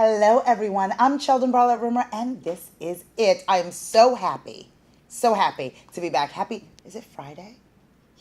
Hello, everyone. I'm Sheldon Barlett Rumor, and this is it. I am so happy to be back. Happy, is it Friday?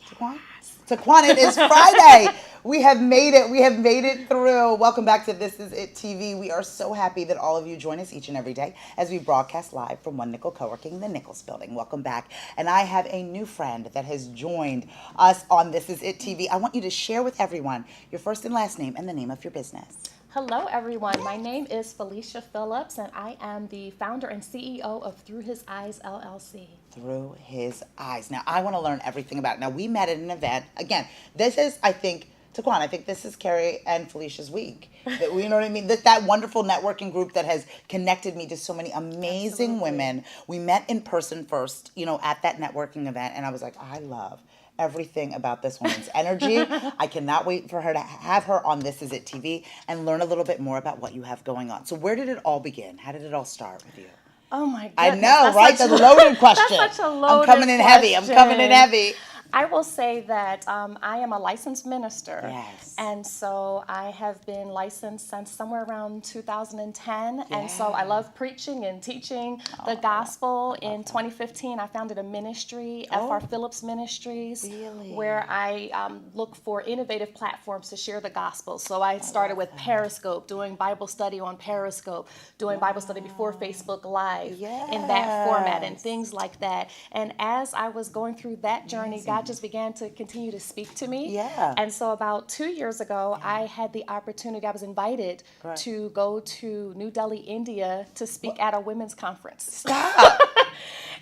Taquan? Taquan, it is Friday. We have made it. We have made it through. Welcome back to This Is It TV. We are so happy that all of you join us each and every day as we broadcast live from One Nickel Co-working in the Nichols building. Welcome back. And I have a new friend that has joined us on This Is It TV. I want you to share with everyone your first and last name and the name of your business. Hello, everyone. My name is Felicia Phillips, and I am the founder and CEO of Through His Eyes, LLC. Through His Eyes. Now, I want to learn everything about it. Now, we met at an event. Again, this is, I think, Taquan, I think this is Carrie and Felicia's week. You know what I mean? That wonderful networking group that has connected me to so many amazing women. We met in person first, at that networking event, and I was like, I love everything about this woman's energy. I cannot wait for her to have her on This Is It TV and learn a little bit more about what you have going on. So where did it all begin? How did it all start with you? Oh my goodness. I know, right? The loaded question. That's such a loaded I'm coming in heavy. I'm coming in heavy. I will say that I am a licensed minister. Yes. And so I have been licensed since somewhere around 2010. Yeah. And so I love preaching and teaching the gospel. In 2015, I founded a ministry, FR Phillips Ministries, where I look for innovative platforms to share the gospel. So I started with Periscope, doing Bible study on Periscope, doing Bible study before Facebook Live in that format and things like that. And as I was going through that journey, God just began to continue to speak to me. Yeah. And so about 2 years ago, I had the opportunity, I was invited to go to New Delhi, India to speak at a women's conference. Stop.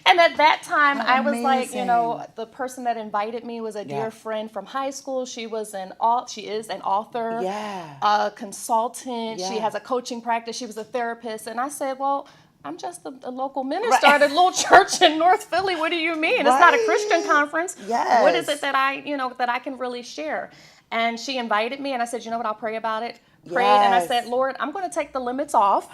And at that time, I was like, the person that invited me was a dear friend from high school. She is an author, a consultant. She has a coaching practice. She was a therapist. And I said, well, I'm just a local minister at a little church in North Philly. What do you mean? It's not a Christian conference. Yes. What is it that I can really share? And she invited me, and I said, you know what, I'll pray about it. Prayed, and I said, Lord, I'm going to take the limits off.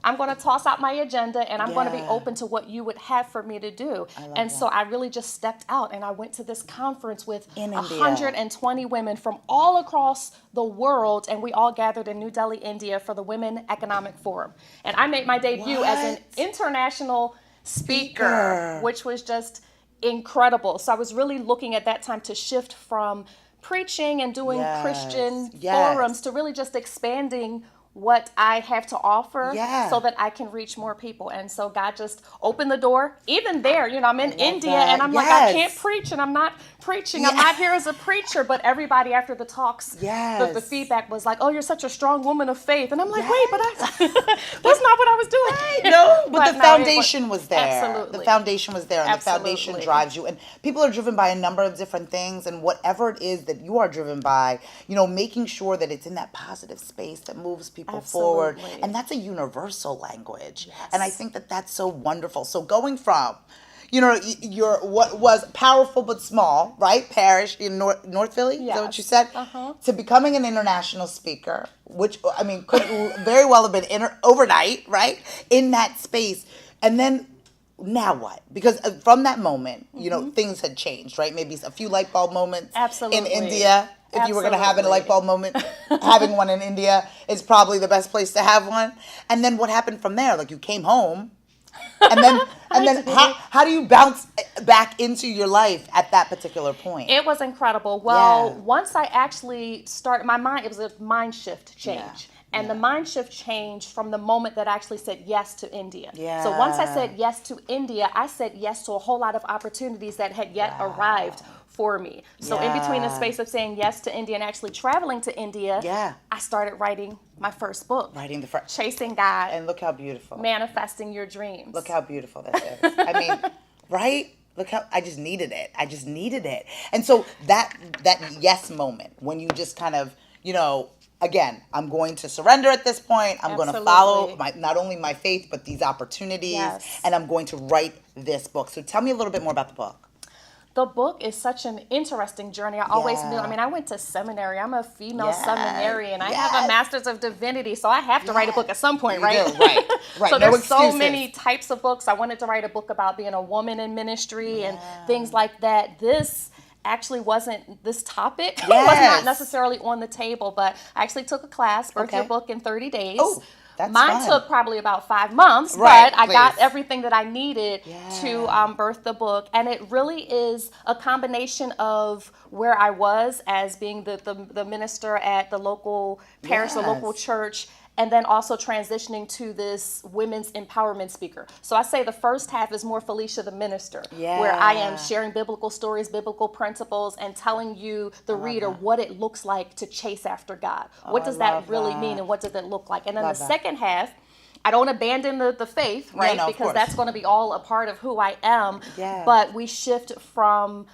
I'm going to toss out my agenda, and I'm going to be open to what you would have for me to do. And so I really just stepped out, and I went to this conference with 120 women from all across the world, and we all gathered in New Delhi, India for the Women Economic Forum. And I made my debut as an international speaker, which was just incredible. So I was really looking at that time to shift from preaching and doing Christian forums to really just expanding what I have to offer so that I can reach more people. And so God just opened the door. Even there, I'm in India and I'm like, I can't preach and I'm not preaching. I'm not here as a preacher. But everybody after the talks, the feedback was like, oh, you're such a strong woman of faith. And I'm like, wait, but that's not what I was doing. No, but the foundation was there. Absolutely. The foundation was there, and the foundation drives you. And people are driven by a number of different things, and whatever it is that you are driven by, making sure that it's in that positive space that moves people forward. And that's a universal language. And I think that that's so wonderful. So going from, your what was powerful but small, right? Parish in North Philly, is that what you said? To becoming an international speaker, which, could very well have been overnight, right? In that space. And then now what? Because from that moment, things had changed, right? Maybe a few light bulb moments in India. If you were going to have a light bulb moment, having one in India is probably the best place to have one. And then what happened from there? Like, you came home, and then how do you bounce back into your life at that particular point? It was incredible. Well, once I actually started, it was a mind shift change. And the mind shift changed from the moment that I actually said yes to India. So once I said yes to India, I said yes to a whole lot of opportunities that had yet arrived for me. So in between the space of saying yes to India and actually traveling to India, I started writing my first book. Chasing God. And look how beautiful. Manifesting Your Dreams. Look how beautiful that is. Right? Look how, I just needed it. And so that yes moment, when you just kind of, again, I'm going to surrender at this point. I'm going to follow not only my faith, but these opportunities. And I'm going to write this book. So tell me a little bit more about the book. The book is such an interesting journey. I always knew. I went to seminary. I'm a female seminarian. I have a master's of divinity, so I have to write a book at some point, right? Right. So there's so many types of books. I wanted to write a book about being a woman in ministry and things like that. This actually wasn't this topic. It was not necessarily on the table, but I actually took a class, Birth Your Book in 30 Days. That's Mine fun. took probably about 5 months, Right, but I got please. everything that I needed to birth the book. And it really is a combination of where I was as being the minister at the local parish, the local Yes. church, and then also transitioning to this women's empowerment speaker. So I say the first half is more Felicia the minister, where I am Yeah. sharing biblical stories, biblical principles, and telling you, the reader, what it looks like to chase after God. What I does that love really that. mean, and what does it look like? And then Love the that. second half, I don't abandon the faith, right? no, of Because course. that's going to be all a part of who I am. Yeah. But we shift from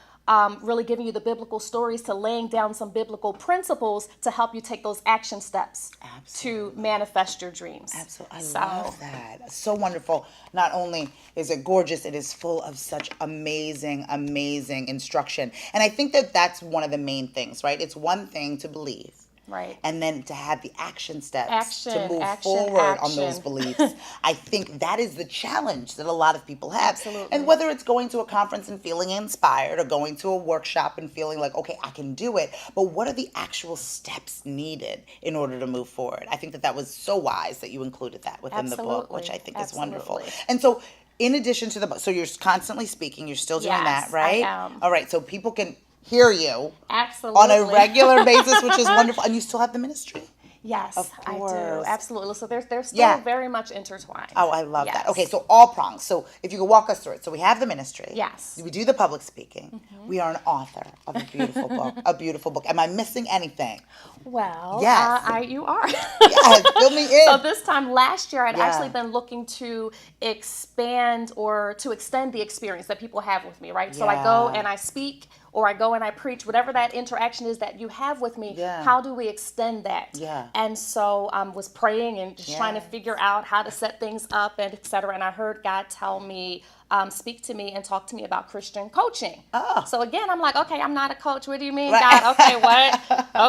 really giving you the biblical stories to laying down some biblical principles to help you take those action steps to manifest your dreams. Absolutely. I So, love that. So wonderful. Not only is it gorgeous, it is full of such amazing, amazing instruction. And I think that that's one of the main things, right? It's one thing to believe. right. And then to have the action steps Action, to move action, forward on those action. beliefs. I think that is the challenge that a lot of people have. Absolutely. And whether it's going to a conference and feeling inspired or going to a workshop and feeling like, okay, I can do it, but what are the actual steps needed in order to move forward? I think that that was so wise that you included that within the book, which I think is wonderful. Absolutely. And so in addition to the book, so you're constantly speaking, you're still doing that, Yes, right? I am. All right, so people can hear you Absolutely. on a regular basis, which is wonderful. And you still have the ministry. Yes, Of I do. course. Absolutely. So they're still Yeah. very much intertwined. Oh, I love that. Yes. Okay, so all prongs. So if you could walk us through it. So we have the ministry. Yes. We do the public speaking. We are an author of a beautiful book. A beautiful book. Am I missing anything? Well, Yes. you are. Yes, fill me in. So this time last year, I'd Yeah. actually been looking to expand or to extend the experience that people have with me, right? So I go Yeah. and I speak, or I go and I preach, whatever that interaction is that you have with me. Yeah. How do we extend that? Yeah. And so I was praying and just trying to Yes. figure out how to set things up and et cetera. And I heard God tell me, speak to me and talk to me about Christian coaching. Oh. So again, I'm like, okay, I'm not a coach. What do you mean, Right. God? Okay, what?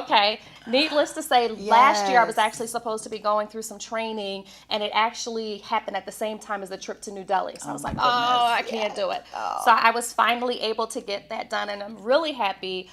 Okay. Needless to say, last year I was Yes. actually supposed to be going through some training, and it actually happened at the same time as the trip to New Delhi. So I was like, my oh, I goodness. can't do it. Oh. So I was finally able to get that done, and I'm really happy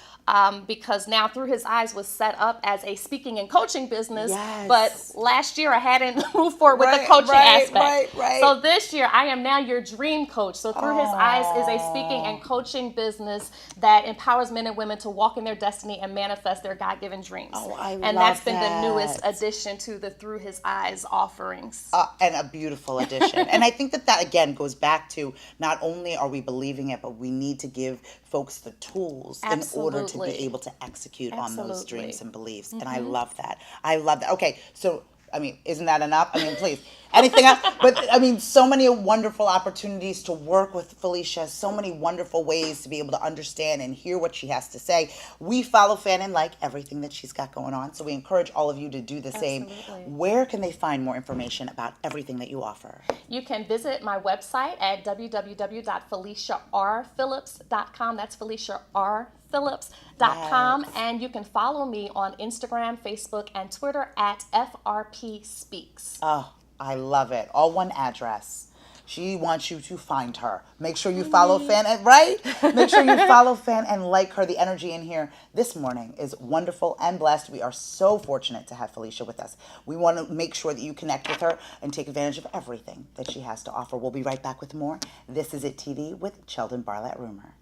because now Through His Eyes was set up as a speaking and coaching business. Yes. But last year I hadn't moved forward with the Right, coaching right, aspect. right. So this year I am now your dream coach. So Through His Eyes is a speaking and coaching business that empowers men and women to walk in their destiny and manifest their God-given dreams. Oh, I and love that's been the that. newest addition to the Through His Eyes offerings. And a beautiful addition. And I think that that, again, goes back to not only are we believing it, but we need to give folks the tools in order to Absolutely. be able to execute on those Absolutely. dreams and beliefs. And I love that. I love that. Okay, so, I mean, isn't that enough? I mean, please. Anything else? But, I mean, so many wonderful opportunities to work with Felicia, so many wonderful ways to be able to understand and hear what she has to say. We follow, fan, and like everything that she's got going on. So we encourage all of you to do the same. Absolutely. Where can they find more information about everything that you offer? You can visit my website at www.feliciarphillips.com. That's FeliciaRPhillips.com. Yes. And you can follow me on Instagram, Facebook, and Twitter at FRP Speaks. Oh, I love it. All one address. She wants you to find her. Make sure you follow Fan and right? Make sure you follow Fan and like her. The energy in here this morning is wonderful and blessed. We are so fortunate to have Felicia with us. We want to make sure that you connect with her and take advantage of everything that she has to offer. We'll be right back with more. This is It TV with Sheldon Barlett Rumor.